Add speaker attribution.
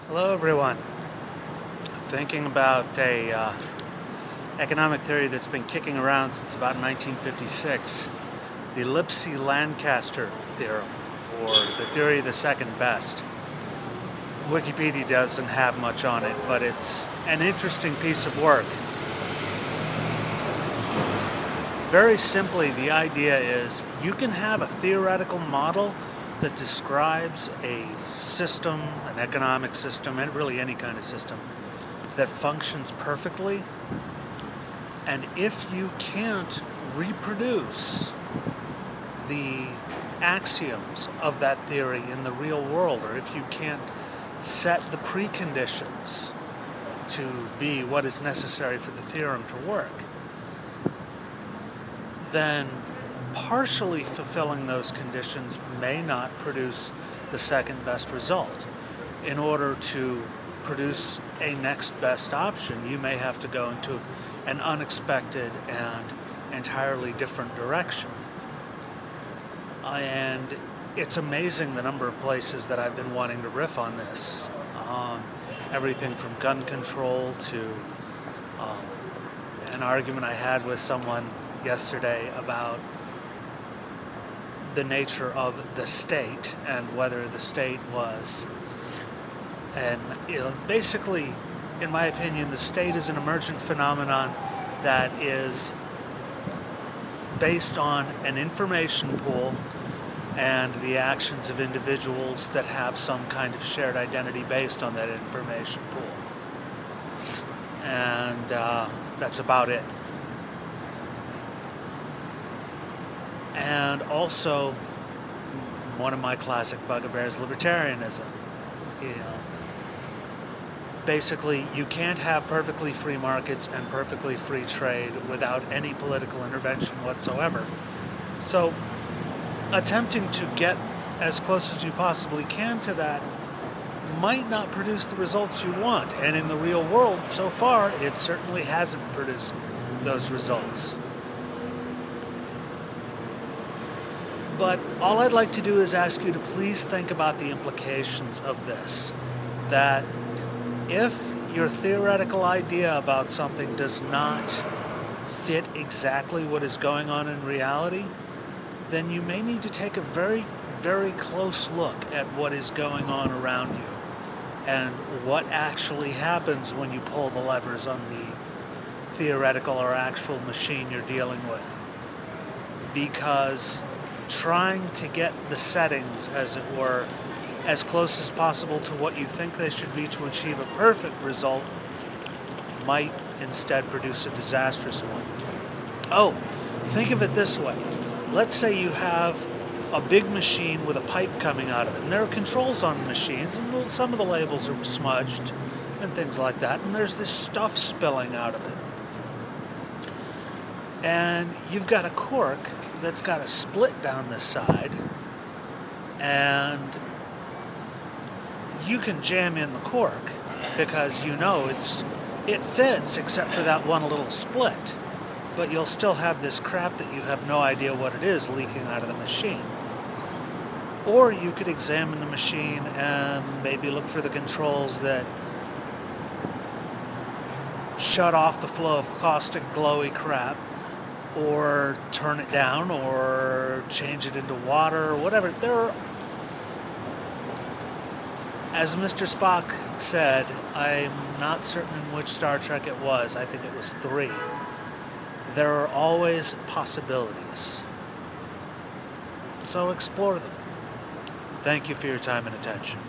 Speaker 1: Hello everyone. Thinking about a economic theory that's been kicking around since about 1956, the Lipsey-Lancaster theorem, or the theory of the second best. Wikipedia doesn't have much on it, but it's an interesting piece of work. Very simply, the idea is you can have a theoretical model that describes a system, an economic system, and really any kind of system that functions perfectly. And if you can't reproduce the axioms of that theory in the real world, or if you can't set the preconditions to be what is necessary for the theorem to work, then partially fulfilling those conditions may not produce the second best result. In order to produce a next best option, you may have to go into an unexpected and entirely different direction. And it's amazing the number of places that I've been wanting to riff on this. Everything from gun control to an argument I had with someone yesterday about the nature of the state and whether the state was, and basically, in my opinion, the state is an emergent phenomenon that is based on an information pool and the actions of individuals that have some kind of shared identity based on that information pool. And that's about it. And also, one of my classic bugbears, libertarianism. Basically, you can't have perfectly free markets and perfectly free trade without any political intervention whatsoever. So, attempting to get as close as you possibly can to that might not produce the results you want. And in the real world, so far, it certainly hasn't produced those results. But all I'd like to do is ask you to please think about the implications of this. That if your theoretical idea about something does not fit exactly what is going on in reality, then you may need to take a very, very close look at what is going on around you and what actually happens when you pull the levers on the theoretical or actual machine you're dealing with. Because trying to get the settings, as it were, as close as possible to what you think they should be to achieve a perfect result might instead produce a disastrous one. Oh, think of it this way. Let's say you have a big machine with a pipe coming out of it, and there are controls on the machines, and some of the labels are smudged and things like that, and there's this stuff spilling out of it. And you've got a cork that's got a split down the side, and you can jam in the cork because you know it fits except for that one little split, but you'll still have this crap that you have no idea what it is leaking out of the machine. Or you could examine the machine and maybe look for the controls that shut off the flow of caustic glowy crap, or turn it down, or change it into water, or whatever. As Mr. Spock said, I'm not certain in which Star Trek it was, I think it was 3, there are always possibilities. So explore them. Thank you for your time and attention.